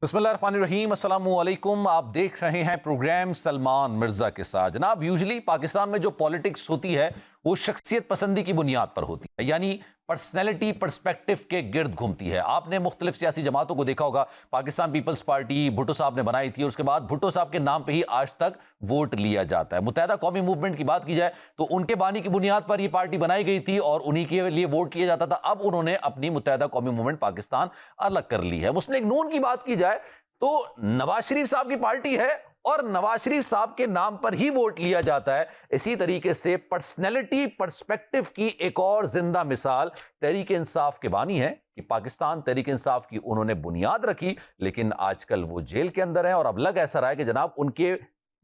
बिस्मिल्लाहिर्रहमानिर्रहीम, अस्सलाम वालेकुम। आप देख रहे हैं प्रोग्राम सलमान मिर्जा के साथ। जनाब, यूजुअली पाकिस्तान में जो पॉलिटिक्स होती है वो शख्सियत पसंदी की बुनियाद पर होती है, यानी पर्सनैलिटी पर्सपेक्टिव के गिर्द घूमती है। आपने मुख्तलिफ सियासी जमातों को देखा होगा। पाकिस्तान पीपल्स पार्टी भुट्टो साहब ने बनाई थी और उसके बाद भुट्टो साहब के नाम पे ही आज तक वोट लिया जाता है। मुत्तहदा कौमी मूवमेंट की बात की जाए तो उनके बानी की बुनियाद पर ये पार्टी बनाई गई थी और उन्हीं के लिए वोट लिया जाता था। अब उन्होंने अपनी मुत्तहदा कौमी मूवमेंट पाकिस्तान अलग कर ली है। मुस्लिम लीग नून की बात की जाए तो नवाज शरीफ साहब की पार्टी है और नवाज शरीफ साहब के नाम पर ही वोट लिया जाता है। इसी तरीके से पर्सनैलिटी पर्सपेक्टिव की एक और जिंदा मिसाल तहरीक इंसाफ के बानी है कि पाकिस्तान तहरीक इंसाफ की उन्होंने बुनियाद रखी, लेकिन आजकल वो जेल के अंदर है। और अब लग ऐसा रहा है कि जनाब उनके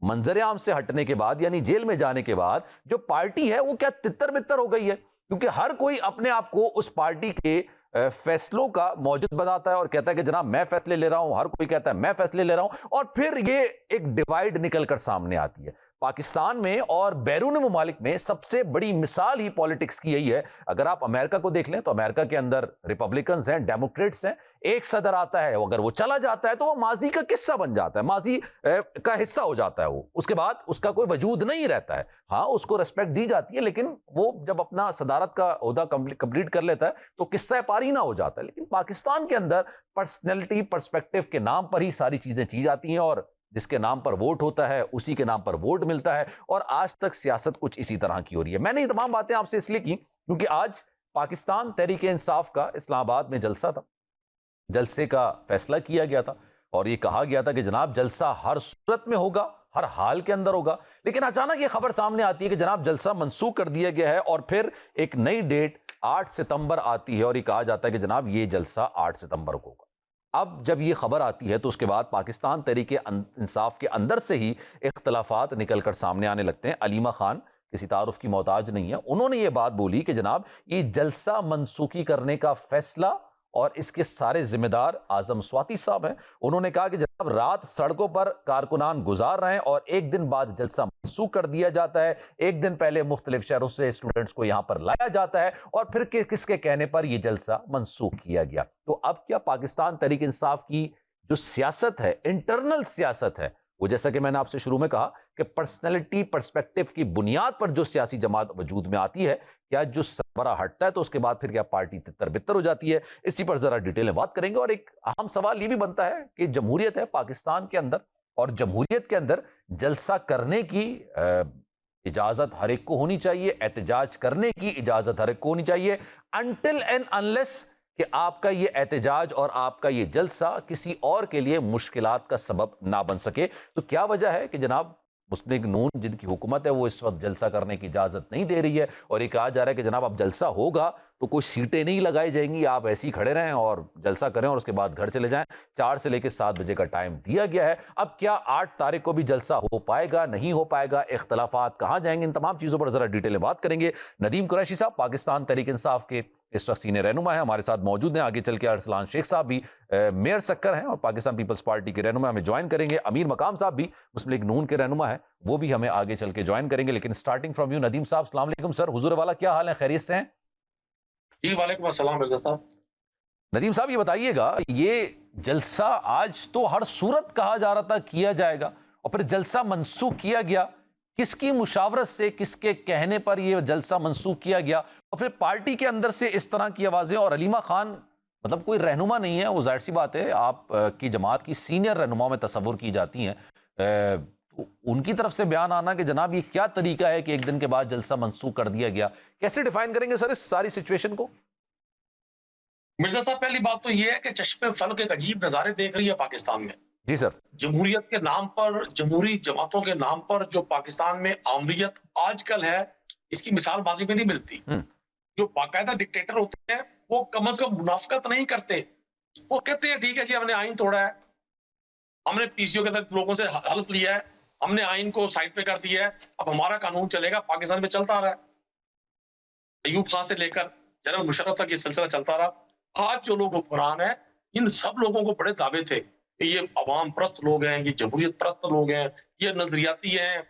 मंजर आम से हटने के बाद, यानी जेल में जाने के बाद, जो पार्टी है वो क्या तितर बितर हो गई है, क्योंकि हर कोई अपने आप को उस पार्टी के फैसलों का मौजूद बताता है और कहता है कि जनाब मैं फैसले ले रहा हूं। हर कोई कहता है मैं फैसले ले रहा हूं और फिर ये एक डिवाइड निकलकर सामने आती है। पाकिस्तान में और बैरून मुमालिक में सबसे बड़ी मिसाल ही पॉलिटिक्स की यही है। अगर आप अमेरिका को देख लें तो अमेरिका के अंदर रिपब्लिकन्स हैं, डेमोक्रेट्स हैं। एक सदर आता है, अगर वो चला जाता है तो वो माजी का किस्सा बन जाता है, माजी का हिस्सा हो जाता है। वो उसके बाद उसका कोई वजूद नहीं रहता है। हाँ, उसको रिस्पेक्ट दी जाती है, लेकिन वो जब अपना सदारत का ओहदा कंप्लीट कर लेता है तो किस्सा पारी ना हो जाता है। लेकिन पाकिस्तान के अंदर पर्सनैलिटी पर्सपेक्टिव के नाम पर ही सारी चीजें की जाती हैं और जिसके नाम पर वोट होता है उसी के नाम पर वोट मिलता है। और आज तक सियासत कुछ इसी तरह की हो रही है। मैंने ये तमाम बातें आपसे इसलिए की क्योंकि आज पाकिस्तान तहरीक इंसाफ का इस्लामाबाद में जलसा था। जलसे का फैसला किया गया था और ये कहा गया था कि जनाब जलसा हर सूरत में होगा, हर हाल के अंदर होगा। लेकिन अचानक ये खबर सामने आती है कि जनाब जलसा मंसूख कर दिया गया है और फिर एक नई डेट 8 सितंबर आती है और ये कहा जाता है कि जनाब ये जलसा 8 सितंबर को होगा। अब जब ये खबर आती है तो उसके बाद पाकिस्तान तहरीक इंसाफ के अंदर से ही इख्तलाफात निकलकर सामने आने लगते हैं। अलीमा खान किसी तारुफ की मोहताज नहीं है। उन्होंने ये बात बोली कि जनाब ये जलसा मनसूखी करने का फैसला और इसके सारे जिम्मेदार आजम स्वाति साहब हैं। उन्होंने कहा कि जनाब रात सड़कों पर कारकुनान गुजार रहे हैं और एक दिन बाद जलसा मनसूख कर दिया जाता है। एक दिन पहले मुख्तलिफ शहरों से स्टूडेंट्स को यहां पर लाया जाता है और फिर किसके कहने पर यह जलसा मनसूख किया गया। तो अब क्या पाकिस्तान तहरीक इंसाफ की जो सियासत है, इंटरनल सियासत है, वो जैसा कि मैंने आपसे शुरू में कहा कि पर्सनैलिटी पर्सपेक्टिव की बुनियाद पर जो सियासी जमात वजूद में आती है, क्या जो सरबरा हटता है तो उसके बाद फिर क्या पार्टी तितर बितर हो जाती है? इसी पर जरा डिटेल में बात करेंगे। और एक अहम सवाल ये भी बनता है कि जमहूरियत है पाकिस्तान के अंदर और जमहूरियत के अंदर जलसा करने की इजाजत हर एक को होनी चाहिए, एहतजाज करने की इजाजत हर एक को होनी चाहिए, अनटिल एंड अनलेस कि आपका ये एहतजाज और आपका ये जलसा किसी और के लिए मुश्किलात का सबब ना बन सके। तो क्या वजह है कि जनाब मुस्लिम लीग नून जिनकी हुकूमत है वो इस वक्त जलसा करने की इजाजत नहीं दे रही है और ये कहा जा रहा है कि जनाब अब जलसा होगा तो कोई सीटें नहीं लगाई जाएंगी, आप ऐसे ही खड़े रहें और जलसा करें और उसके बाद घर चले जाएं। 4 से लेकर 7 बजे का टाइम दिया गया है। अब क्या 8 तारीख को भी जलसा हो पाएगा, नहीं हो पाएगा, इख्तलाफात कहां जाएंगे, इन तमाम चीजों पर जरा डिटेल में बात करेंगे। नदीम कुरैशी साहब पाकिस्तान तहरीक इंसाफ के इस वक्त सीनियर रहनुमा है, हमारे साथ मौजूद हैं। आगे चल के अरसलान शेख साहब भी मेयर सक्कर हैं और पाकिस्तान पीपल्स पार्टी के रहनुमा हमें ज्वाइन करेंगे। अमीर मकाम साहब भी मुस्लिम लीग नून के रहनुमा है, वो भी हमें आगे चल के ज्वाइन करेंगे। लेकिन स्टार्टिंग फ्रॉम यू नदीम साहब, अस्सलाम वालेकुम सर। हुजूर वाला क्या हाल है, खैरियत से हैं? जी वालेकुम अस्सलाम मिर्जा साहब। नदीम साहब ये बताइएगा, ये जलसा आज तो हर सूरत कहा जा रहा था किया जाएगा और फिर जलसा मनसूख किया गया, किसकी मुशावरत से, किसके कहने पर यह जलसा मनसूख किया गया? और फिर पार्टी के अंदर से इस तरह की आवाजें। और अलीमा खान मतलब कोई रहनुमा नहीं है, वो जाहिर सी बात है आप की जमात की सीनियर रहनुमा में तस्वुर की जाती हैं, तो उनकी तरफ से बयान आना कि जनाब ये क्या तरीका है कि एक दिन के बाद जलसा मनसूख कर दिया गया, कैसे डिफाइन करेंगे सर इस सारी सिचुएशन को? मिर्जा साहब, पहली बात तो ये है कि चश्मे फल्क एक अजीब नजारे देख रही है पाकिस्तान में। जी सर। जमहूरियत के नाम पर, जमहूरी जमातों के नाम पर जो पाकिस्तान में आमरीत आजकल है, इसकी मिसाल माजी में नहीं मिलती। जो बाकायदा डिक्टेटर होते हैं वो कम से कम मुनाफकत नहीं करते। वो कहते हैं ठीक है जी, हमने आइन तोड़ा है, हमने पीसीओ के तहत लोगों से हल्फ लिया है, हमने आइन को साइड पे कर दिया है, अब हमारा कानून चलेगा। पाकिस्तान में चलता रहा है, अयूब खान से लेकर जनरल मुशर्रफ तक ये सिलसिला चलता रहा। आज जो लोग हुक्मरान है, इन सब लोगों को बड़े दावे थे कि ये अवाम परस्त लोग हैं, ये जमहूरियत परस्त लोग हैं, ये नजरियाती हैं,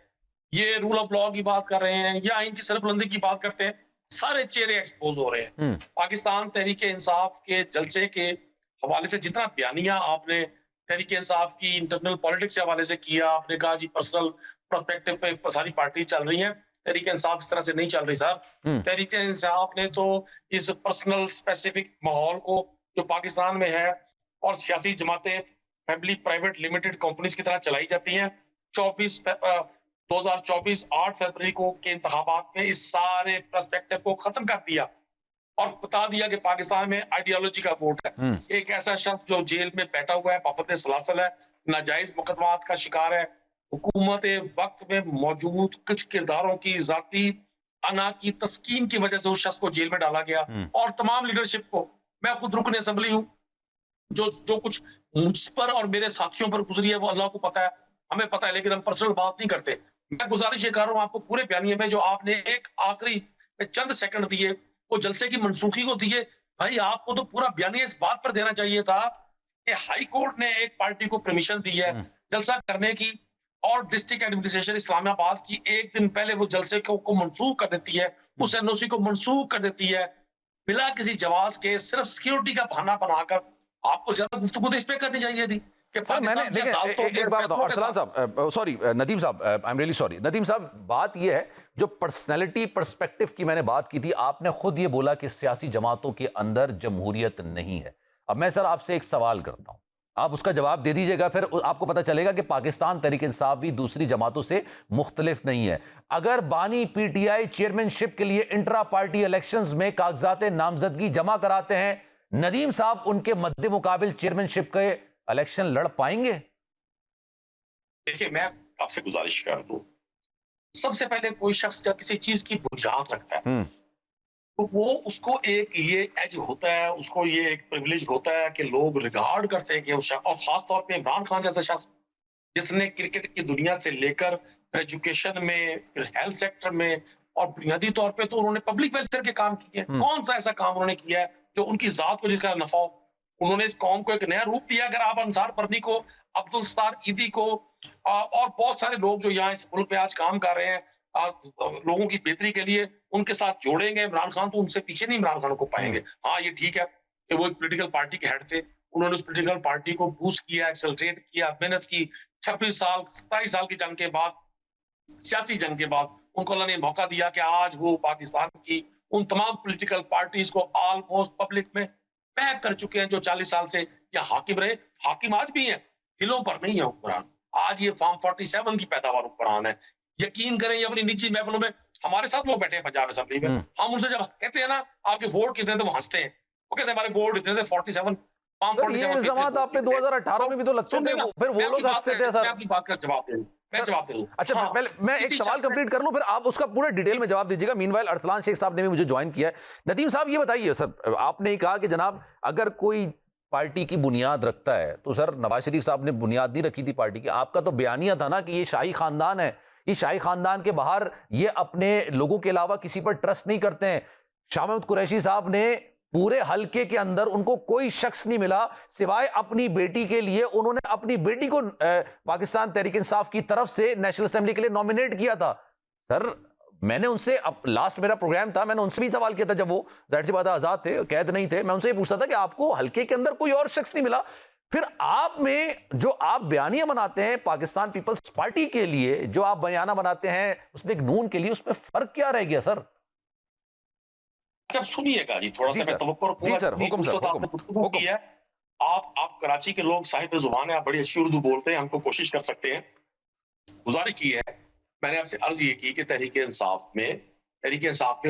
ये रूल ऑफ लॉ की बात कर रहे हैं, ये आइन की सरबुलंदी की बात करते हैं। सारे चेहरे एक्सपोज हो रहे हैं। पाकिस्तान तहरीक इंसाफ के जलसे के हवाले से जितना बयानिया आपने तहरीक इंसाफ की इंटरनल पॉलिटिक्स के हवाले से किया, आपने कहा जी पर्सनल पर्सपेक्टिव पे सारी पार्टी चल रही हैं, तहरीक इंसाफ इस तरह से नहीं चल रही साहब। तहरीक इंसाफ ने तो इस पर्सनल स्पेसिफिक माहौल को जो पाकिस्तान में है और सियासी जमातें फैमिली प्राइवेट लिमिटेड कंपनीज की तरह चलाई जाती हैं, 2024 8 फरवरी को के इंतखाबात में इस सारे पर्सपेक्टिव को खत्म कर दिया और बता दिया कि पाकिस्तान में आइडियोलॉजी का वोट है। एक ऐसा शख्स जो जेल में बैठा हुआ है, पाबंद सलासल है, नाजायज मुकदमात का शिकार है, हुकूमत वक्त में मौजूद कुछ किरदारों की जाती अना की तस्कीन की वजह से उस शख्स को जेल में डाला गया और तमाम लीडरशिप को, मैं खुद रुकन असेंबली हूँ, जो कुछ मुझ पर और मेरे साथियों पर गुजरी है वो अल्लाह को पता है, हमें पता है, लेकिन हम पर्सनल बात नहीं करते। मैं गुजारिश ये कर रहा हूँ आपको पूरे बयानिए में जो आपने एक आखिरी चंद सेकंड दिए वो जलसे की मनसूखी को दिए, भाई आपको तो पूरा बयानिया इस बात पर देना चाहिए था कि हाई कोर्ट ने एक पार्टी को परमिशन दी है जलसा करने की और डिस्ट्रिक्ट एडमिनिस्ट्रेशन इस्लामाबाद की एक दिन पहले वो जलसे को मंसूख कर देती है, उस एनओसी को मंसूख कर देती है बिला किसी जवाब के, सिर्फ सिक्योरिटी का बहाना बनाकर। आपको ज्यादा गुफ्तगू इस पे करनी चाहिए थी कि मैंने देखिए एक बात बताओ अरसलान साहब, सॉरी नदीम साहब, I am really sorry Nadeem साहब, बात ये है जो पर्सनैलिटी पर्सपेक्टिव की मैंने बात की थी, आपने खुद ये बोला कि सियासी जमातों के अंदर जमहूरियत नहीं है। अब मैं सर आपसे एक सवाल करता हूं, आप उसका जवाब दे दीजिएगा, फिर आपको पता चलेगा कि पाकिस्तान तहरीक इंसाफ भी दूसरी जमातों से मुख्तलिफ नहीं है। अगर बानी पीटीआई चेयरमैनशिप के लिए इंट्रा पार्टी इलेक्शंस में कागजात नामजदगी जमा कराते हैं, नदीम साहब उनके मद्दे मुकाबिल चेयरमैनशिप के इलेक्शन लड़ पाएंगे? देखिए मैं आपसे गुजारिश कर दूं, सबसे पहले कोई शख्स जब किसी चीज की बुनियाद रखता है तो वो उसको एक ये एज होता है, उसको ये एक प्रिविलेज होता है कि लोग रिगार्ड करते हैं कि उस शख्स, और खास तौर पे इमरान खान जैसा शख्स जिसने क्रिकेट की दुनिया से लेकर एजुकेशन में, फिर हेल्थ सेक्टर में और बुनियादी तौर पे तो उन्होंने पब्लिक वेलफेयर के काम किए हैं। कौन सा ऐसा काम उन्होंने किया है जो उनकी जात को जिसका नफा हो? उन्होंने इस कौम को एक नया रूप दिया। अगर आप अंसार परनी को, अब्दुल सत्तार ईदी को और बहुत सारे लोग जो यहाँ इस मुल्क में आज काम कर रहे हैं लोगों की बेहतरी के लिए, उनके साथ जोड़ेंगे, इमरान खान तो उनसे पीछे नहीं इमरान खान को पाएंगे। हाँ ये ठीक है कि वो एक पोलिटिकल पार्टी के हेड थे, उन्होंने उस पोलिटिकल पार्टी को बूस्ट किया, एक्सेलरेट किया, मेहनत की। 26 साल 27 साल की जंग के बाद, सियासी जंग के बाद उनको अल्लाह ने मौका दिया कि आज वो पाकिस्तान की उन तमाम पॉलिटिकल पार्टीज को ऑलमोस्ट पब्लिक में पैक कर चुके हैं जो 40 साल से या हाकिम रहे। हाकिम आज भी हैं, दिलों पर नहीं है हुक्मरान। आज ये फॉर्म 47 की पैदावार हुक्मरान है। यकीन करें ये अपनी निजी महफिलों में हमारे साथ लोग बैठे हैं पंजाब असेंबली में, हम उनसे जब कहते हैं ना आपके वोट कितने थे, वो हंसते हैं, वो कहते हैं हमारे वोट इतने थे 47 फॉर्म 47 इल्जामात आपने 2018 में भी तो लगते थे, फिर वो लोग हंसते थे सर। मैं आपकी बात का जवाब दे दूं, मैं जवाब दे दूं। अच्छा हाँ, पहले मैं एक सवाल कंप्लीट कर लूं, फिर आप उसका पूरा डिटेल में जवाब दीजिएगा। मीनवाइल अरसलान शेख साहब ने भी मुझे ज्वाइन किया है। नदीम साहब ये बताइए सर, आपने ही कहा कि जनाब अगर कोई पार्टी की बुनियाद रखता है तो सर नवाज शरीफ साहब ने बुनियाद नहीं रखी थी पार्टी की। आपका तो बयानिया था ना कि ये शाही खानदान है, इस शाही खानदान के बाहर ये अपने लोगों के अलावा किसी पर ट्रस्ट नहीं करते हैं। शाह महमूद कुरैशी साहब ने पूरे हलके के अंदर उनको कोई शख्स नहीं मिला सिवाय अपनी बेटी के लिए, उन्होंने अपनी बेटी को पाकिस्तान तहरीक इंसाफ की तरफ से नेशनल असेंबली के लिए नॉमिनेट किया था। सर मैंने उनसे, अब लास्ट मेरा प्रोग्राम था, मैंने उनसे भी सवाल किया था जब वो जाहिर सी बात आजाद थे, कैद नहीं थे, मैं उनसे ये पूछता था कि आपको हलके के अंदर कोई और शख्स नहीं मिला, फिर आप में जो आप बयानिया बनाते हैं पाकिस्तान पीपल्स पार्टी के लिए, जो आप बयाना बनाते हैं उसमें एक नून के लिए, उसमें फर्क क्या रह गया सर? जब सुनिएगा जी थोड़ा सा मैं तवक्कुर पूरा की है। आप कराची के लोग साहिब जुबान है, आप बड़ी अच्छी उर्दू बोलते हैं, हमको कोशिश कर सकते हैं। गुजारिश की है मैंने आपसे, अर्ज ये की कि तहरीक इंसाफ में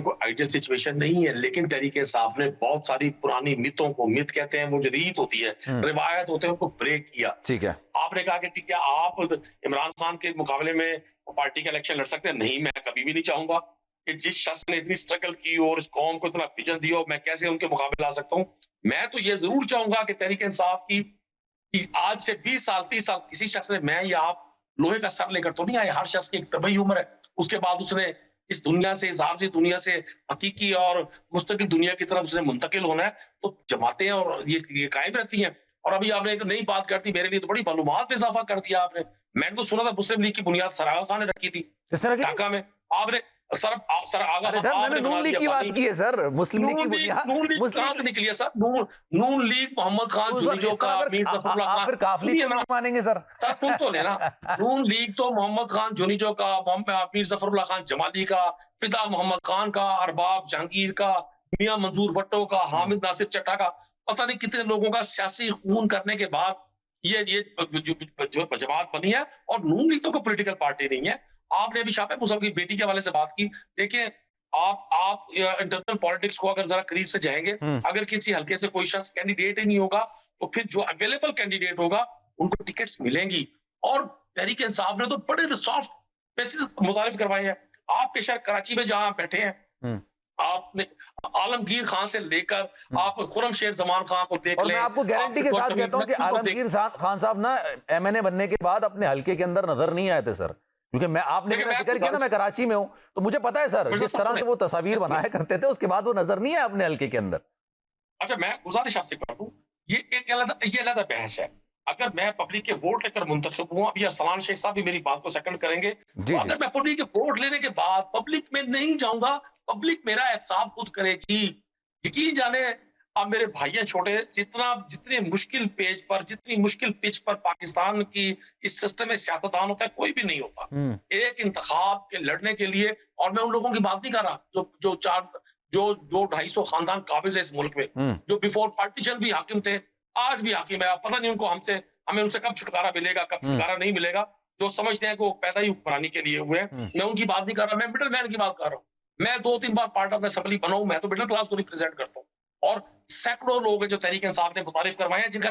कोई आइडियल सिचुएशन नहीं है, लेकिन तहरीक इंसाफ ने बहुत सारी पुरानी मितों को, मित कहते हैं वो जो रीत होती है, रिवायत होते हैं, उनको ब्रेक किया। ठीक है, आपने कहा कि ठीक है आप इमरान खान के मुकाबले में पार्टी का इलेक्शन लड़ सकते हैं, नहीं मैं कभी भी नहीं चाहूंगा कि जिस शख्स ने इतनी स्ट्रगल की और इस कौम को इतना विजन दिया मैं कैसे उनके मुकाबले ला सकता हूँ। मैं तो ये जरूर चाहूंगा कि तहरीक इंसाफ की आज से 20 साल 30 साल किसी शख्स ने, मैं या आप लोहे का सर लेकर तो नहीं आए, हर शख्स की एक तबई उम्र है, उसके बाद उसने इस दुनिया से, इस आरजी दुनिया से हकीकी और मुस्तकिल दुनिया की तरफ उसने मुंतकिल होना है। तो जमातें और ये कायम रहती हैं। और अभी आपने एक नई बात करती, मेरे लिए तो बड़ी मालूमात में इजाफा कर दिया आपने। मैंने तो सुना था मुस्लिम लीग की बुनियाद सरागा खान ने रखी थी ढाका में, आपने सर आगा अरे साहब, सर मैंने आपने नून बना लीग दिया की बात पानी। की है सर, मुस्लिम लीग की नून लीग मुस्लिम कहाँ से निकली है सर? नून लीग मोहम्मद खान उस जुनीजो इस का, तरह मीर फिर जफरुल्लाह आप खान, फिर काफली सुनिए को ना, नहीं मानेंगे सर। सर सुन तो लेना। नून लीग तो मोहम्मद खान जुनीजो का, मीर जफरुल्लाह खान जमाली का, फिदा मोहम्मद खान का, अरबाब जहांगीर का, मियां मंजूर भट्टो का, हामिद नासिर चट्टा का, पता नहीं कितने लोगों का सियासी खून करने के बाद ये जो जमात बनी है। और नून लीग तो कोई पॉलिटिकल पार्टी नहीं है। आपने अभी शाह महमूद साहब की बेटी के हवाले से बात की। देखिए, आप इंटरनल पॉलिटिक्स को अगर जरा करीब से जाएंगे, अगर किसी हल्के से कोई शख्स कैंडिडेट ही नहीं होगा, तो फिर जो अवेलेबल कैंडिडेट होगा उनको टिकट्स मिलेंगी। और तहरीक इंसाफ ने तो बड़े सॉफ्ट बेसिस मुतारिफ करवाए हैं। आपके शहर कराची में जहां आप बैठे हैं, आपने आलमगीर खान से लेकर आप खुर्रम शेर जमान खान को देख और लें, मैं आपको गारंटी के साथ कहता हूं कि आलमगीर खान साहब ना एमएनए बनने के बाद अपने हल्के के अंदर नजर नहीं आए थे सर, क्योंकि मैं आपने मेरा जिक्र किया ना, मैं कराची में हूं, तो मुझे पता है सर जिस तरह से वो तस्वीर बनाया करते थे उसके बाद वो नजर नहीं आए अपने हल्के के अंदर। अच्छा, मैं गुजारिश आपसे कर दूं, ये एक अलग बहस है। अगर मैं पब्लिक के वोट लेकर मुंतसिब हुआ, अभी अरसलान शेख साहब भी मेरी बात को सेकंड करेंगे, तो अगर मैं पब्लिक के वोट लेने के बाद पब्लिक में नहीं जाऊंगा, पब्लिक मेरा एहतसाब खुद करेगी। यकीन जाने, अब मेरे भाइयों छोटे, जितने मुश्किल पेज पर, जितनी मुश्किल पिच पर पाकिस्तान की इस सिस्टम में सियासतदान होता है, कोई भी नहीं होता एक इंतखाब के लड़ने के लिए। और मैं उन लोगों की बात नहीं कर रहा जो 200-250 खानदान काबिज है इस मुल्क में, जो बिफोर पार्टीशन भी हाकिम थे, आज भी हाकिम है। पता नहीं उनको हमें उनसे कब छुटकारा मिलेगा, कब छुटकारा नहीं मिलेगा। जो समझते हैं कि वो पैदा ही हुक्मरानी के लिए हुए हैं, मैं उनकी बात नहीं कर रहा, मैं मिडिल मैन की बात कर रहा हूँ। मैं 2-3 बार पार्ट ऑफ द असेंबली बना हूं, मैं तो मिडिल क्लास को रिप्रेजेंट करता हूँ। और सैकड़ों लोग हैं जो तहरीक इंसाफ ने मुतारिफ करवाए हैं, जिनका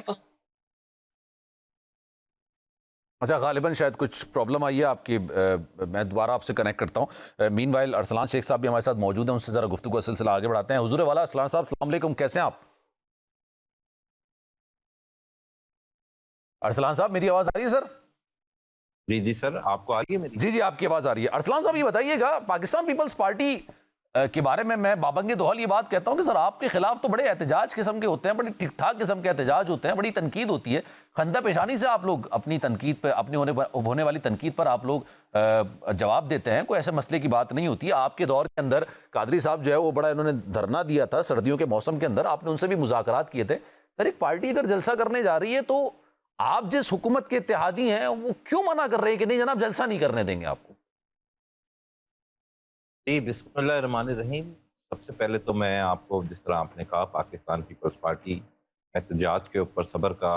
अच्छा, गालिबन शायद कुछ प्रॉब्लम आई है आपकी, मैं दोबारा आपसे कनेक्ट करता हूँ। मीनवाइल अरसलान शेख साहब भी हमारे साथ मौजूद हैं, उनसे जरा गुफ्तगू का सिलसिला आगे बढ़ाते हैं। हुजूर वाला अरसलान साहब, अस्सलाम वालेकुम, कैसे हैं आप? अरसलान साहब, मेरी आवाज आ रही है सर? जी जी सर, आपको आ रही है मेरी? जी जी, आपकी आवाज आ रही है। अरसलान साहब, ये बताइएगा, पाकिस्तान पीपल्स पार्टी के बारे में मैं बाबंग दोहल ये बात कहता हूं कि सर आपके खिलाफ तो बड़े एहतजाज किस्म के होते हैं, बड़े ठीक ठाक किस्म के एहतजाज होते हैं, बड़ी तनकीद होती है, खंदा पेशानी से आप लोग अपनी तनकीद पे, अपनी होने वाली तनकीद पर आप लोग जवाब देते हैं। कोई ऐसे मसले की बात नहीं होती है। आपके दौर के अंदर कादरी साहब जो है वो बड़ा इन्होंने धरना दिया था सर्दियों के मौसम के अंदर, आपने उनसे भी मुज़ाकरात किए थे। सर एक पार्टी अगर जलसा करने जा रही है तो आप जिस हुकूमत के इत्तेहादी हैं वो क्यों मना कर रहे हैं कि नहीं जनाब जलसा नहीं करने देंगे आपको? जी, बिस्मिल्लाहिर्रहमानिर्रहीम। सबसे पहले तो मैं आपको, जिस तरह आपने कहा, पाकिस्तान पीपल्स पार्टी एहतजाज के ऊपर सब्र का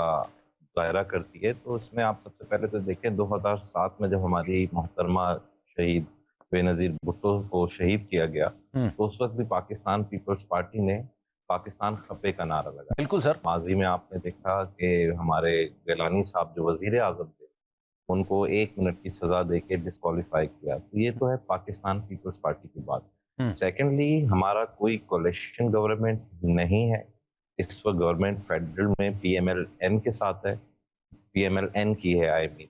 दायरा करती है, तो इसमें आप सबसे पहले तो देखें 2007 में जब हमारी मोहतरमा शहीद बेनज़ीर भुट्टो को शहीद किया गया, तो उस वक्त भी पाकिस्तान पीपल्स पार्टी ने पाकिस्तान खपे का नारा लगाया। बिल्कुल सर। माजी में आपने देखा कि हमारे गिलानी साहब जो वजीर आज़म थे, उनको 1 मिनट की सजा देके डिस्क्वालीफाई किया। तो ये तो है पाकिस्तान पीपल्स पार्टी की बात। सेकेंडली, हमारा कोई कोalition गवर्नमेंट नहीं है। इस वक्त गवर्नमेंट फेडरल में PMLN के साथ है, PMLN की है। आई मीन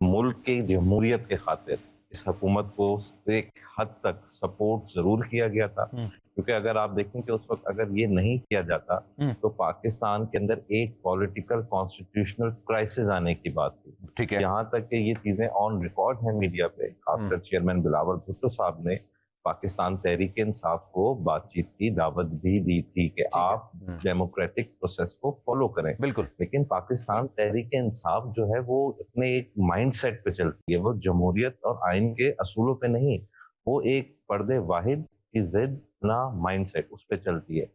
मुल्क की जमहूरियत के खातिर इस हुकूमत को एक हद तक सपोर्ट जरूर किया गया था, क्योंकि अगर आप देखें कि उस वक्त अगर ये नहीं किया जाता तो पाकिस्तान के अंदर एक पॉलिटिकल कॉन्स्टिट्यूशनल क्राइसिस आने की बात थी। ठीक है। यहाँ तक कि ये चीजें ऑन रिकॉर्ड हैं मीडिया पे, खासकर चेयरमैन बिलावल भुट्टो साहब ने पाकिस्तान तहरीक इंसाफ को बातचीत की दावत भी दी थी कि आप डेमोक्रेटिक प्रोसेस को फॉलो करें। बिल्कुल। लेकिन पाकिस्तान तहरीक इंसाफ जो है वो अपने एक माइंडसेट पे चलती है, वो जमहूरियत और आइन के असूलों पे नहीं, वो एक पर्दे वाहिद की जिद ना माइंडसेट उस पे चलती है।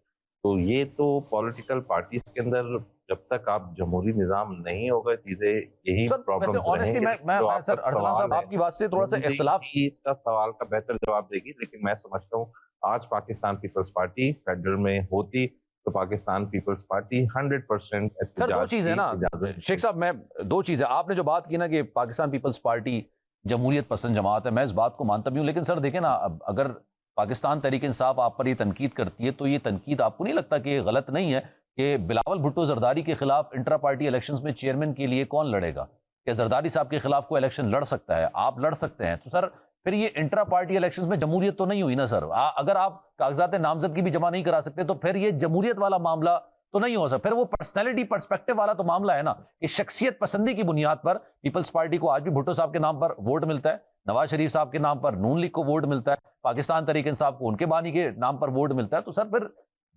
तो ये तो पॉलिटिकल पार्टीज के अंदर जब तक आप जमहूरी निजाम नहीं होगा, चीजें यही प्रॉब्लम्स रहेंगे। मैं सर अरसलान साहब आपकी बात से थोड़ा सा इख्तिलाफ, इसका सवाल का बेहतर जवाब देगी, लेकिन मैं समझता हूँ आज पाकिस्तान पीपल्स पार्टी फेडरल में होती तो पाकिस्तान पीपल्स पार्टी 100% सर दो चीज है ना शेख साहब, मैं दो चीज है, आपने जो बात की ना कि पाकिस्तान पीपल्स पार्टी जमहूरियत पसंद जमात है, मैं इस बात को मानता भी हूँ, लेकिन सर देखें ना, अगर पाकिस्तान तहरीक इंसाफ आप पर ये तनकीद करती है तो ये तनकीद आपको नहीं लगता कि ये गलत नहीं है कि बिलावल भुट्टो जरदारी के खिलाफ इंट्रा पार्टी इलेक्शंस में चेयरमैन के लिए कौन लड़ेगा? क्या जरदारी साहब के खिलाफ कोई इलेक्शन लड़ सकता है? आप लड़ सकते हैं, तो सर फिर ये इंट्रा पार्टी इलेक्शंस में जमहूरियत तो नहीं हुई ना सर। अगर आप कागजात नामजदगी भी जमा नहीं करा सकते तो फिर ये जमहूरियत वाला मामला तो नहीं हो सकता, फिर वो पर्सनैलिटी पर्सपेक्टिव वाला तो मामला है ना कि शख्सियत पसंदी की बुनियाद पर पीपल्स पार्टी को आज भी भुट्टो साहब के नाम पर वोट मिलता है। نواز شریف صاحب کے نام پر نون لیگ کو ووٹ ملتا ہے, پاکستان تحریک انصاف کو ان کے بانی کے نام پر ووٹ ملتا ہے. تو سر پھر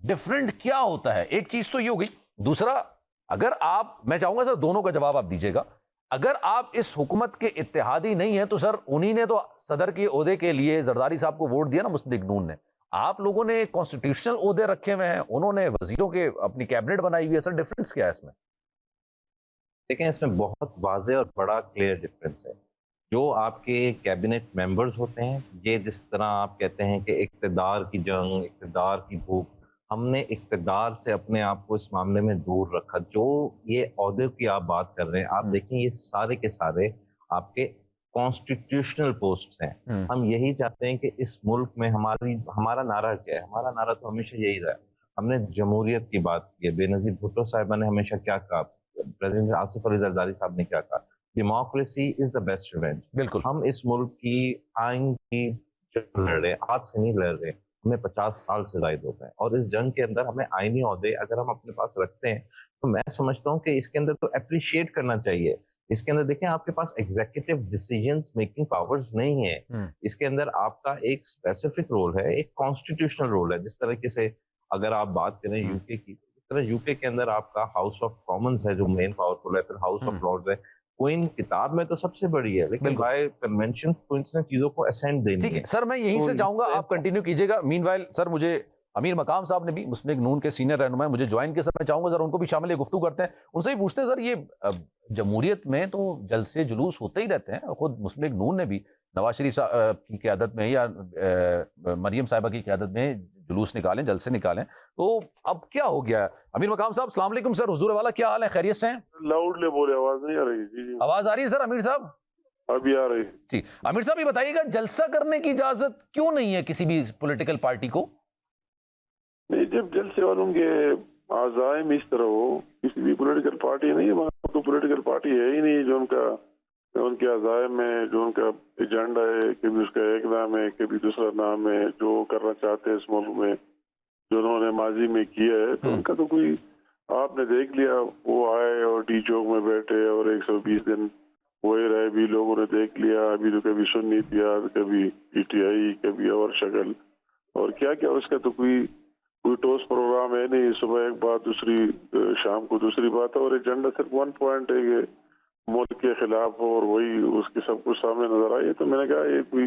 ڈفرنٹ کیا ہوتا ہے؟ ایک چیز تو یہ ہوگی. دوسرا, اگر آپ, میں چاہوں گا سر دونوں کا جواب آپ دیجیے گا, اگر آپ اس حکومت کے اتحادی نہیں ہیں تو سر انہی نے تو صدر کے عہدے کے لیے زرداری صاحب کو ووٹ دیا نا مسلم لیگ نون نے. آپ لوگوں نے کانسٹیٹیوشنل عہدے رکھے ہوئے ہیں, انہوں نے وزیروں کے اپنی کیبنٹ بنائی ہوئی ہے. سر ڈفرنس کیا ہے اس میں؟ دیکھیں, اس میں بہت واضح اور بڑا کلیئر ڈفرنس ہے. جو آپ کے کیبنٹ ممبرز ہوتے ہیں, یہ جس طرح آپ کہتے ہیں کہ اقتدار کی جنگ, اقتدار کی بھوک, ہم نے اقتدار سے اپنے آپ کو اس معاملے میں دور رکھا. جو یہ عہدے کی آپ بات کر رہے ہیں, آپ دیکھیں یہ سارے کے سارے آپ کے کانسٹیٹیوشنل پوسٹس ہیں. ہم یہی چاہتے ہیں کہ اس ملک میں ہمارا نعرہ کیا ہے؟ ہمارا نعرہ تو ہمیشہ یہی رہا. ہم نے جمہوریت کی بات کی ہے. بے نظیر بھٹو صاحبہ نے ہمیشہ کیا کہا, پریزیڈنٹ آصف علی زرداری صاحب نے کیا کہا, democracy is the best revenge. بالکل. ہم اس ملک کی آئین کی جنگ لڑ رہے ہیں, آج سے نہیں لڑ رہے, ہمیں 50 سال سے زائد ہو گئے, اور اس جنگ کے اندر ہمیں آئینی عہدے اگر ہم اپنے پاس رکھتے ہیں تو میں سمجھتا ہوں کہ اس کے اندر تو اپریشیٹ کرنا چاہیے. اس کے اندر دیکھیں, آپ کے پاس ایگزیکٹو ڈیسیژنز میکنگ پاورز نہیں ہیں. اس کے اندر آپ کا ایک اسپیسیفک رول ہے, ایک کانسٹیٹیوشنل رول ہے. جس طریقے سے اگر آپ بات کریں یو کے کی, اس طرح یو کے اندر آپ کا ہاؤس آف کامنز ہے جو مین پاورفل ہے, پھر ہاؤس آف لارڈز ہے. کوئن کتاب میں تو سب سے بڑی ہے, لیکن بائی کنونشن کوئنس نے چیزوں کو اسینڈ دینی ہے. ٹھیک ہے سر, میں یہیں سے چاہوں گا آپ کنٹینیو کیجیے گا. مین وائل سر, مجھے امیر مقام صاحب نے بھی مسلم لیگ نون کے سینئر رہنما مجھے جوائن کیا. سر میں چاہوں گا ذرا ان کو بھی شامل گفتگو کرتے ہیں, ان سے بھی پوچھتے ہیں سر یہ جمہوریت میں تو جلسے جلوس ہوتے ہی رہتے ہیں. خود مسلم لیگ نون نے بھی نواز شریف صاحب کی قیادت میں یا مریم صاحبہ کی قیادت میں جلوس نکالیں, جلسے نکالیں. تو اب کیا ہو گیا ہے؟ امیر مقام صاحب السلام علیکم. سر حضور والا کیا حال ہے, خیریت سے ہیں؟ لاؤڈ لے بولے, آواز نہیں آ رہی. جی آواز آ رہی ہے سر امیر صاحب؟ ابھی آ رہی. جی امیر صاحب یہ بتائیے گا, جلسہ کرنے کی اجازت کیوں نہیں ہے کسی بھی پولیٹیکل پارٹی کو؟ نہیں, جب جلسے والوں کے عزائم اس طرح ہو, کسی بھی پولیٹیکل پارٹی نہیں, وہاں تو پولیٹیکل پارٹی ہے ہی نہیں جو ان کے عزائم میں جو ان کا ایجنڈا ہے, کبھی اس کا ایک نام ہے, کبھی دوسرا نام ہے, جو کرنا چاہتے ہیں اس ملک میں, جو انہوں نے ماضی میں کیا ہے, تو ان کا تو کوئی, آپ نے دیکھ لیا, وہ آئے اور ڈی چوک میں بیٹھے اور 120 دن وہی رہے بھی, لوگوں نے دیکھ لیا. ابھی تو کبھی سنی اتحاد, کبھی پی ٹی آئی, کبھی اور شکل, اور کیا کیا, اس کا تو کوئی ٹوس پروگرام ہے نہیں. صبح ایک بات, دوسری شام کو دوسری بات, اور ایجنڈا صرف 1 پوائنٹ ہے کہ ملک کے خلاف ہو, اور وہی اس کے سب کچھ سامنے نظر آئی. تو میں نے کہا یہ کوئی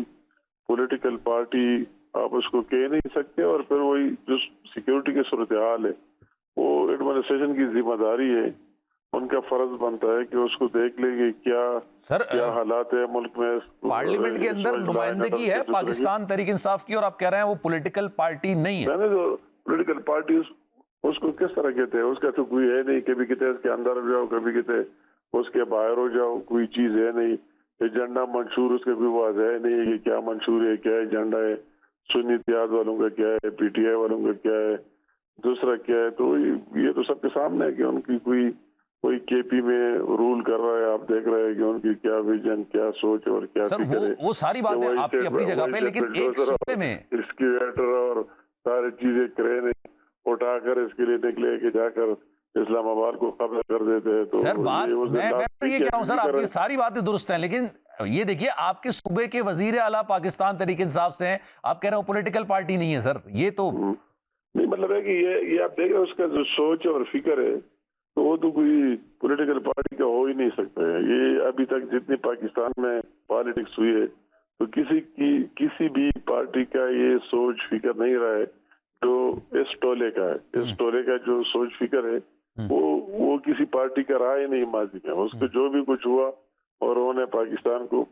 پولیٹیکل پارٹی آپ اس کو کہہ نہیں سکتے. اور پھر وہی جو سیکیورٹی کی صورتحال ہے وہ ایڈمنسٹریشن کی ذمہ داری ہے, ان کا فرض بنتا ہے کہ اس کو دیکھ لیں کہ کیا حالات ہے ملک میں. پارلیمنٹ کے اندر نمائندگی ہے پاکستان تحریک انصاف کی, اور آپ کہہ رہے ہیں وہ پولیٹیکل پارٹی نہیں ہے. میں نے جو پولیٹیکل پارٹی اس کو کس طرح کہتے ہیں, اس کا تو کوئی ہے نہیں. کبھی کہتے اس کے اندر ہو جاؤ, کبھی کہتے اس کے باہر ہو جاؤ, کوئی چیز ہے نہیں. ایجنڈا منشور اس کا کوئی واضح ہے نہیں کہ کیا منشور ہے, کیا ایجنڈا ہے. سنی اتحاد والوں کا کیا ہے, پی ٹی آئی والوں کا کیا ہے, دوسرا کیا ہے. تو یہ تو سب کے سامنے ہے کہ ان کی کوئی کے پی میں رول کر رہا ہے. آپ دیکھ رہے ہیں کہ ان کی کیا ویژن, کیا سوچ اور کیا فکر ہے. وہ ساری باتیں آپ کی اپنی جگہ پہ, لیکن ایک صوبے میں ایکسکیویٹر اور ساری چیزیں کرین اٹھا کر اس کے لیے نکلے کہ جا کر اسلام آباد کو قبضہ کر دیتے ہیں. تو سر بات میں یہ کہہ رہا ہوں سر, آپ کی ساری باتیں درست ہیں, لیکن یہ دیکھیے آپ کے صوبے کے وزیر اعلیٰ پاکستان تحریک انصاف سے ہیں, آپ کہہ رہے ہو پولیٹیکل پارٹی نہیں ہے. سر یہ تو نہیں, مطلب ہے کہ یہ آپ دیکھ رہے اس کا جو سوچ اور فکر ہے تو وہ تو کوئی پولیٹیکل پارٹی کا ہو ہی نہیں سکتا ہے. یہ ابھی تک جتنی پاکستان میں پالیٹکس ہوئی ہے تو کسی بھی پارٹی کا یہ سوچ فکر نہیں رہا ہے جو اس ٹولے کا ہے. اس ٹولے کا جو سوچ فکر ہے وہ کسی پارٹی کا رہا ہی نہیں ماضی میں. اس کو جو بھی کچھ ہوا اور انہوں نے پاکستان کو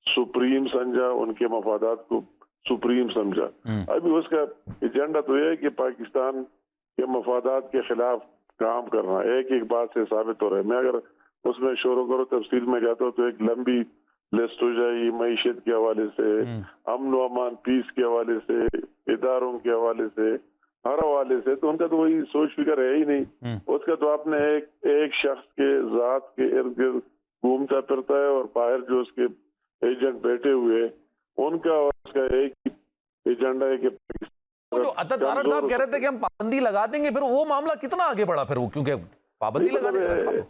سپریم سمجھا, ان کے مفادات کو سپریم سمجھا. ابھی اس کا ایجنڈا تو یہ ہے کہ پاکستان کے مفادات کے خلاف کام کرنا. ایک بات سے ثابت ہو رہا ہے. میں اگر اس میں شور و کرو تفصیل میں جاتا ہوں تو ایک لمبی لسٹ ہو جائے گی, معیشت کے حوالے سے, امن و امان پیس کے حوالے سے, اداروں کے حوالے سے, ہر حوالے سے. تو ان کا تو وہی سوچ فکر ہے ہی نہیں. اس کا تو آپ نے ایک شخص کے ذات کے ارد گرد گھومتا پھرتا ہے, اور باہر جو اس کے ایجنٹ بیٹھے ہوئے ان کا اور اس کا ایک ہی ایجنڈا ہے کہ جو عطا تارڑ صاحب کہہ رہے تھے کہ ہم پابندی لگا دیں گے, پھر وہ معاملہ کتنا آگے بڑھا پھر وہ, کیونکہ پابندی لگا دیں.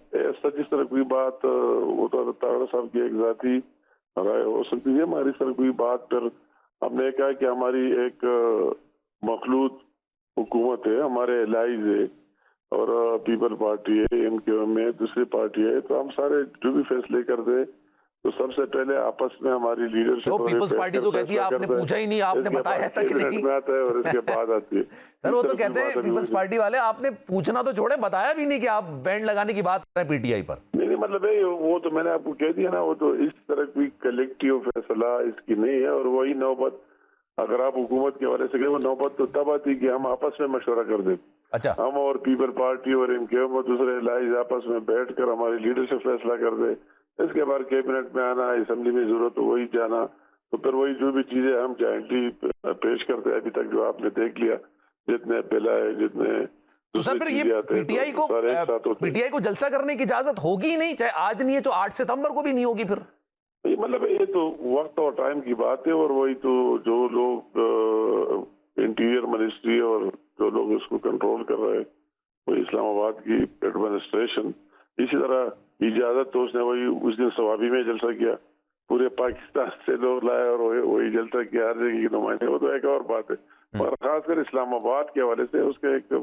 جس طرح کوئی بات, وہ تو عطا تارڑ صاحب کی ایک ذاتی رائے ہو سکتی ہے ہماری سر کوئی بات پر. ہم نے کہا کہ ہماری ایک مخلوط حکومت ہے, ہمارے الائز ہے اور پیپل پارٹی ہے, MQM ہے, دوسری پارٹی ہے, تو ہم سارے جو بھی فیصلے کر دیں تو سب سے پہلے آپس میں ہماری لیڈرشپ پیپلز پارٹی تو کہتی ہے آپ نے پوچھا ہی نہیں, آپ نے بتایا تک نہیں میں آتا ہے اور اس کے بعد آتی ہے. سر وہ تو کہتے ہیں پیپلز پارٹی والے آپ نے پوچھنا تو چھوڑے, بتایا بھی نہیں کہ آپ بینڈ لگانے کی بات کر رہے ہیں PTI پر. نہیں مطلب ہے وہ تو میں نے آپ کو کہہ دیا نا, وہ تو اس طرح کوئی کلیکٹیو فیصلہ اس کی نہیں ہے. اور وہی نوبت اگر آپ حکومت کے حوالے سے کہیں, وہ نوبت تو تب آتی کہ ہم آپس میں مشورہ کر دیں. اچھا, ہم اور پیپل پارٹی اور MQM اور دوسرے الائز آپس میں بیٹھ کر ہماری لیڈرشپ فیصلہ کر دے, اس کے بعد کیبنٹ میں آنا, اسمبلی میں ضرورت ہو وہی جانا, تو پھر وہی جو بھی چیزیں ہم جوائنٹلی پیش کرتے ہیں ابھی تک جو آپ نے دیکھ لیا, جتنے بل آئے جتنے. تو سر پھر یہ PTI کو جلسہ کرنے کی اجازت ہوگی ہی نہیں, چاہے آج نہیں ہے تو 8 ستمبر کو بھی نہیں ہوگی پھر. مطلب یہ تو وقت اور ٹائم کی بات ہے, اور وہی تو جو لوگ انٹیریئر منسٹری اور جو لوگ اس کو کنٹرول کر رہے ہیں وہ اسلام آباد کی ایڈمنسٹریشن, اسی طرح اجازت تو اس نے وہی اس دن سوابی میں جلسہ کیا, پورے پاکستان سے لوگ لائے اور وہی جلسہ کیا ہر جگہ کے نمائندے, وہ تو ایک اور بات ہے. اور خاص کر اسلام آباد کے حوالے سے اس کا ایک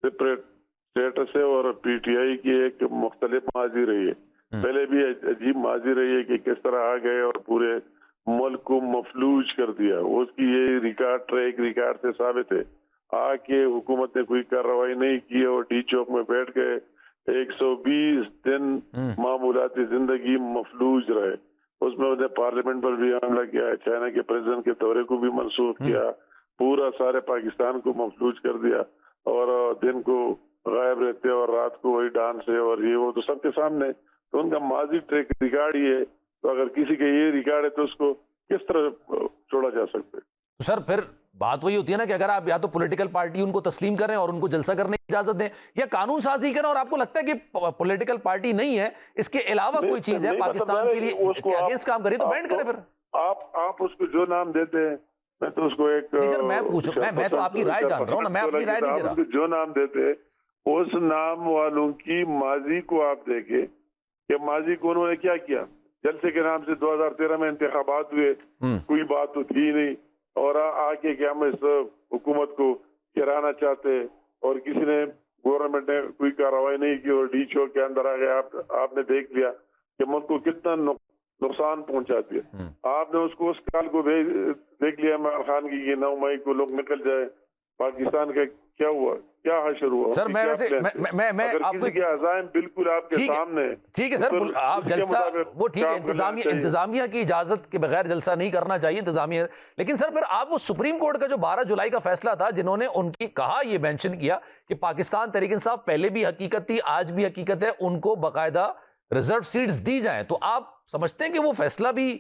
سپریٹ اسٹیٹس ہے, اور PTI کی ایک مختلف ماضی رہی ہے. پہلے بھی عجیب ماضی رہی ہے کہ کس طرح آ گئے اور پورے ملک کو مفلوج کر دیا. اس کی یہ ریکارڈ ٹریک ریکارڈ سے ثابت ہے. آ کے حکومت نے کوئی کارروائی نہیں کی اور ڈی چوک میں بیٹھ گئے, 120 دن معمولاتی زندگی مفلوج رہے. اس میں انہیں پارلیمنٹ پر بھی حملہ کیا, چائنا کے پریزیڈنٹ کے دورے کو بھی منسوخ کیا, پورا سارے پاکستان کو مفلوج کر دیا, اور دن کو غائب رہتے اور رات کو وہی ڈانس ہے اور یہ وہ, تو سب کے سامنے. تو ان کا ماضی ٹریک ریکارڈ ہی ہے, تو اگر کسی کا یہ ریکارڈ ہے تو اس کو کس طرح چھوڑا جا سکتا ہے. تو سر پھر بات وہی ہوتی ہے نا کہ اگر آپ یا تو پولیٹیکل پارٹی ان کو تسلیم کریں اور ان کو جلسہ کرنے کی اجازت دیں, یا قانون سازی کریں, اور آپ کو لگتا ہے کہ پولیٹیکل پارٹی نہیں ہے, اس کے علاوہ کوئی چیز ہے پاکستان کے لیے اگینسٹ کام کرے, تو بینڈ کریں پھر. آپ اس کو جو نام دیتے ہیں, میں تو اس کو ایک میں تو آپ کی رائے جان رہا ہوں نا, میں اپنی رائے نہیں دے رہا. جو نام دیتے ہیں اس نام والوں کی ماضی کو آپ دیکھیں کہ ماضی کو انہوں نے کیا کیا. جلسے کے نام سے 2013 میں انتخابات ہوئے, کوئی بات تو تھی نہیں, اور آ کے کہ ہم اس حکومت کو گرانا چاہتے, اور کسی نے گورنمنٹ نے کوئی کارروائی نہیں کی اور ڈی چوک کے اندر آ گئے. آپ نے دیکھ لیا کہ ملک کو کتنا نقصان پہنچاتی ہے. آپ نے اس کو اس کال کو دیکھ لیا عمران خان کی کہ 9 مئی کو لوگ نکل جائے. پاکستان کا کیا ہوا, کیا حشر ہوا سر؟ میں آپ کو عزائم بالکل آپ کے سامنے. ٹھیک ہے سر, آپ جلسہ وہ ٹھیک ہے, انتظامیہ کی اجازت کے بغیر جلسہ نہیں کرنا چاہیے انتظامیہ. لیکن سر پھر آپ وہ سپریم کورٹ کا جو 12 جولائی کا فیصلہ تھا, جنہوں نے ان کی کہا, یہ مینشن کیا کہ پاکستان تحریک انصاف پہلے بھی حقیقت تھی, آج بھی حقیقت ہے, ان کو باقاعدہ ریزرو سیٹس دی جائیں, تو آپ سمجھتے ہیں کہ وہ فیصلہ بھی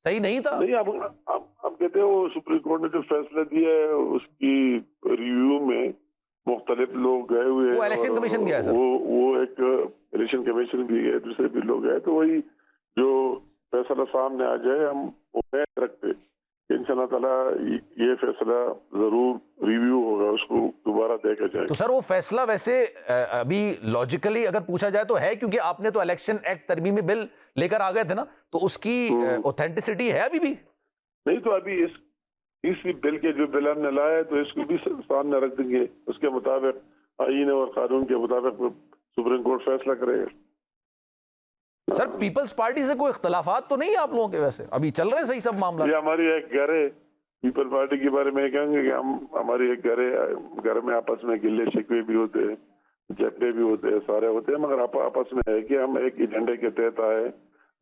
صحیح نہیں تھا؟ نہیں, آپ کہتے ہیں وہ سپریم کورٹ نے جو فیصلہ دیا ہے اس کی ریویو میں مختلف لوگ گئے ہوئے, وہ الیکشن کمیشن گیا سر, وہ ایک الیکشن کمیشن بھی گئے, دوسرے بھی لوگ گئے, تو وہی جو فیصلہ سامنے آ جائے ہم امید رکھتے کہ انشاءاللہ تعالیٰ یہ فیصلہ ضرور ریویو ہوگا, اس کو دوبارہ دیکھا جائے. تو سر وہ فیصلہ ویسے ابھی لاجیکلی اگر پوچھا جائے تو ہے, کیونکہ آپ نے تو الیکشن ایکٹ ترمیمی بل لے کر آ گئے تھے نا, تو اس کی اوتھینٹسٹی ہے ابھی بھی نہیں. تو ابھی اس بل کے جو بل ہم نے لائے تو اس کو بھی سامنے رکھ دیں گے, اس کے مطابق آئین اور قانون کے مطابق سپریم کورٹ فیصلہ کرے گا. سر پیپلز پارٹی سے کوئی اختلافات تو نہیں آپ لوگوں کے, ویسے ابھی چل رہے ہیں صحیح سب معاملات؟ یہ ہماری ایک گھر ہے, پیپل پارٹی کے بارے میں کہیں گے کہ ہماری ایک گھر ہے, گھر میں آپس میں گلے شکوے بھی ہوتے ہیں, جھگڑے بھی ہوتے ہیں, سارے ہوتے ہیں, مگر آپس میں ہے کہ ہم ایک ایجنڈے کے تحت آئے,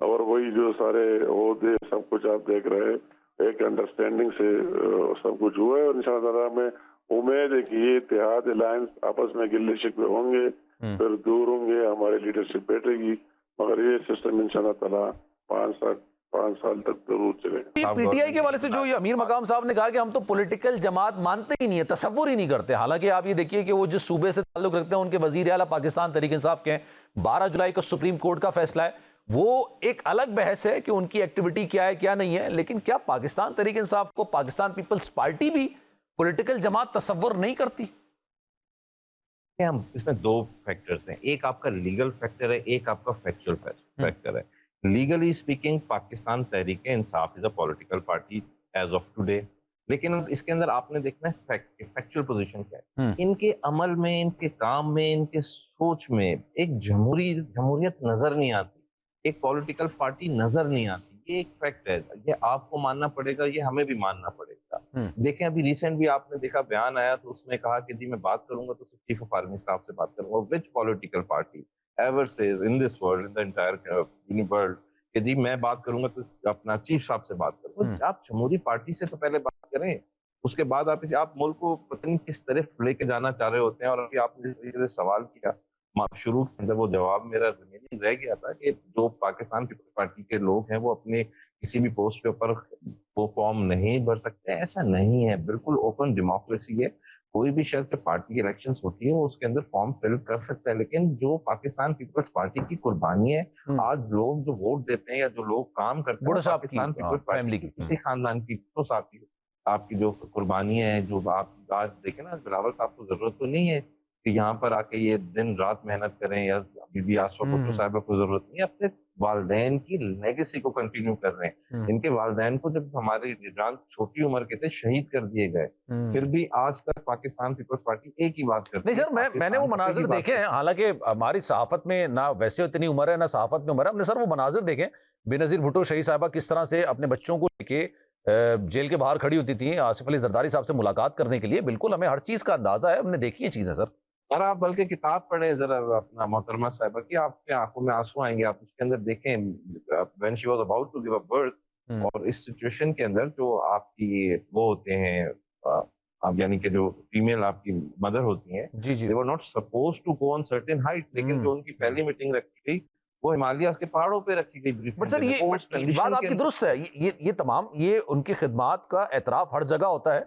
اور وہی جو سارے عہدے سب کچھ آپ دیکھ رہے ہیں, ایک انڈرسٹینڈنگ سے سب کچھ ہوا ہے, اور انشاءاللہ تعالیٰ میں امید ہے کہ یہ اتحاد الائنس آپس میں گلے شکوے ہوں گے, پھر دور ہوں گے, ہماری لیڈرشپ بیٹھے گی, مگر یہ سسٹم انشاءاللہ تعالیٰ 5 سال تک ضرور چلے گا. PTI کے والے سے جو یہ امیر مقام صاحب نے کہا کہ ہم تو پولیٹیکل جماعت مانتے ہی نہیں ہے, تصور ہی نہیں کرتے, حالانکہ آپ یہ دیکھیے کہ وہ جس صوبے سے تعلق رکھتے ہیں ان کے وزیر اعلیٰ پاکستان تحریک انصاف کے ہیں, 12 جولائی کو سپریم کورٹ کا فیصلہ ہے, وہ ایک الگ بحث ہے کہ ان کی ایکٹیویٹی کیا ہے کیا نہیں ہے, لیکن کیا پاکستان تحریک انصاف کو پاکستان پیپلز پارٹی بھی پولیٹیکل جماعت تصور نہیں کرتی؟ ہم اس میں 2 فیکٹرز ہیں, ایک آپ کا لیگل فیکٹر ہے, ایک آپ کا فیکچوئل فیکٹر ہے. Legally speaking Pakistan Tehreek Insaf is a political party as of today, लेकिन अब इसके अंदर आपने देखना है फैक्चुअल पोजीशन क्या है। इनके अमल में, इनके काम में, इनके सोच में एक जमहूरियत नजर नहीं आती, एक पॉलिटिकल पार्टी नजर नहीं आती। ये एक फैक्ट है, ये आपको मानना पड़ेगा, ये हमें भी मानना पड़ेगा। देखें अभी रिसेंट भी आपने देखा बयान आया तो उसमें कहा कि जी मैं बात करूंगा तो चीफ ऑफ आर्मी स्टाफ से बात करूंगा। विच political party ever says in this world, in the entire world, कि जी मैं बात करूंगा तो अपना चीफ साहब से बात करूंगा। आप जमहूरी पार्टी से तो पहले बात करें, उसके बाद आप मुल्क को पता नहीं किस तरफ लेके जाना चाह रहे होते हैं। और अभी आपने जिस तरीके से सवाल किया शुरू के अंदर, वो जवाब मेरा रिमेनिंग रह गया था कि जो पाकिस्तान पीपल्स पार्टी के लोग हैं वो अपने किसी भी पोस्ट के ऊपर वो फॉर्म नहीं भर सकते। ऐसा नहीं है, बिल्कुल ओपन डेमोक्रेसी है। कोई भी शख्स जब पार्टी की इलेक्शंस होती है वो उसके अंदर फॉर्म फिल कर सकता है। लेकिन जो पाकिस्तान पीपल्स पार्टी की कुर्बानी है, आज लोग जो वोट देते हैं या जो लोग काम करते हैं पाकिस्तान पीपल्स पार्टी की किसी खानदान की, तो आपकी जो कुर्बानी है, जो आप आज देखें ना, बिलावल साहब को जरूरत तो नहीं है कि यहाँ पर आके ये दिन रात मेहनत करें, या बीबी आसफा भुट्टो साहिबा को जरूरत नहीं है, अपने वालदैन की लेगेसी को कंटिन्यू कर रहे हैं। इनके वालदैन को जब हमारे जान छोटी उम्र के थे शहीद कर दिए गए, फिर भी आज तक पाकिस्तान पीपल्स पार्टी एक ही बात करती है। नहीं सर, मैंने वो मनाजिर देखे हैं, हालांकि हमारी सहाफत में ना वैसे इतनी उम्र है ना सहाफत में उम्र है, हमने सर वो मनाजिर देखे बेनजीर भुट्टो शहीद साहिबा किस तरह से अपने बच्चों को लेके जेल के बाहर खड़ी होती थी आसिफ अली जरदारी साहब से मुलाकात करने के लिए। बिल्कुल हमें हर चीज का अंदाजा है, हमने देखी है चीजें सर। और आप बल्कि किताब पढ़े जरा अपना मोहतरमा साहिबा की, आपके आंखों में आंसू आएंगे। आप उसके अंदर देखें when she was about to give a birth, और इस सिचुएशन के अंदर जो आपकी वो होते हैं, आप यानी कि जो फीमेल आपकी मदर होती हैं, they were not supposed to go on certain height, लेकिन जो उनकी पहली मीटिंग रखी गई वो हिमालयाज के पहाड़ों पे रखी गई। बट सर ये बात आपकी दुरुस्त है, ये तमाम ये उनकी खिदमात का एतराफ हर जगह होता है,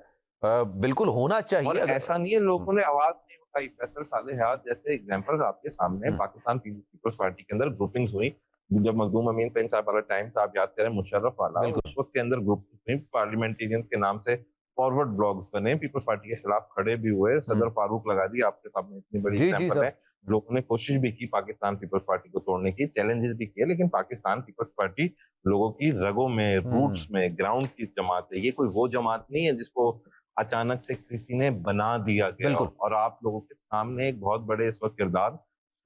बिल्कुल होना चाहिए। और ऐसा नहीं है लोगों ने आवाज नहीं उठाई। फैसल सालेह हयात जैसे एग्जांपल्स आपके सामने, पाकिस्तान पीपल्स पार्टी के अंदर ग्रुपिंग्स हुई। जब मखदूम अमीन पेन साहब वाला टाइम था, आप याद करें, मुशर्रफ वाला, उस वक्त के अंदर ग्रुप हुई, पार्लियामेंटेरियंस के नाम से फॉरवर्ड ब्लॉग्स बने, पीपल्स पार्टी के खिलाफ खड़े भी हुए, सदर फारूक लगा दी, आपके सामने इतनी बड़ी एग्जांपल है। लोगों ने कोशिश भी की पाकिस्तान पीपल्स पार्टी को तोड़ने की, चैलेंजेस भी किए, लेकिन पाकिस्तान पीपल्स पार्टी लोगों की रगों में, रूट्स में, ग्राउंड की जमात है। ये कोई वो जमात नहीं है जिसको अचानक से किसी ने बना दिया गया। और आप लोगों के सामने एक बहुत बड़े इस वक्त किरदार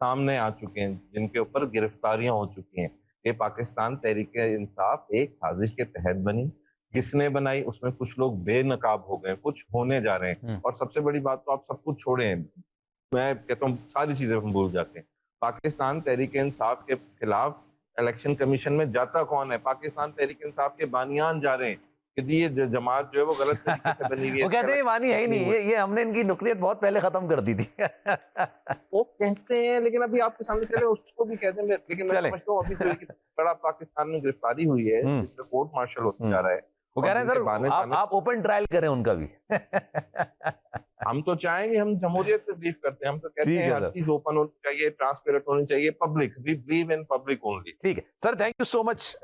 सामने आ चुके हैं जिनके ऊपर गिरफ्तारियां हो चुकी हैं। ये पाकिस्तान तहरीक इंसाफ एक साजिश के तहत बनी, किसने बनाई, उसमें कुछ लोग बेनकाब हो गए, कुछ होने जा रहे हैं। और सबसे बड़ी बात तो आप सब कुछ छोड़े, मैं कहता हूँ सारी चीजें हम भूल जाते हैं। पाकिस्तान तहरीक इंसाफ के खिलाफ इलेक्शन कमीशन में जाता कौन है? पाकिस्तान तहरीक इंसाफ के बानियान जा रहे हैं कि ये जमात जो है वो गलत तरीके से बनी हुई है। वो कहते हैं बानी है ही नहीं, ये हमने इनकी नुक्रियत बहुत पहले खत्म कर दी थी। वो कहते हैं, लेकिन अभी आपके सामने चले उसको भी कहते हैं, लेकिन मैं समझता हूँ अभी तो बड़ा पाकिस्तान में गिरफ्तारी हुई है जिसमें कोर्ट मार्शल होता जा रहा है। वो कह रहे हैं सर आप ओपन ट्रायल करें उनका भी। हम तो चाहेंगे, हम जमहूरियत से बिलीव करते हैं, हम तो कहते हैं हर चीज ओपन होनी चाहिए, ट्रांसपेरेंट होनी चाहिए, public, we believe in public only. ठीक है sir, thank you so much.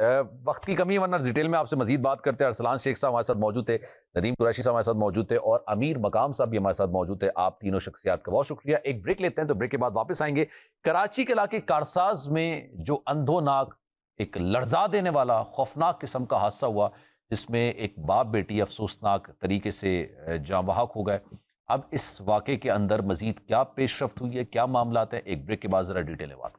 वक्त की कमी, वरना डिटेल में आपसे मजीद बात करते हैं। अरसलान शेख साहब हमारे साथ मौजूद थे, नदीम कुरैशी साहब हमारे साथ मौजूद थे, और अमीर मकाम साहब भी हमारे साथ मौजूद थे। आप तीनों शख्सियात का बहुत शुक्रिया। एक ब्रेक लेते हैं, तो ब्रेक के बाद वापस आएंगे। कराची के इलाके कारसाज में जो अंधोनाक, एक लर्जा देने वाला खौफनाक किस्म का हादसा हुआ, जिसमें एक बाप बेटी अफसोसनाक तरीके से जाँ बहक हो गए। अब इस वाक़े के अंदर मजीद क्या पेशरफ्त हुई है, क्या मामलात हैं, एक ब्रेक के बाद जरा डिटेल में बात करें।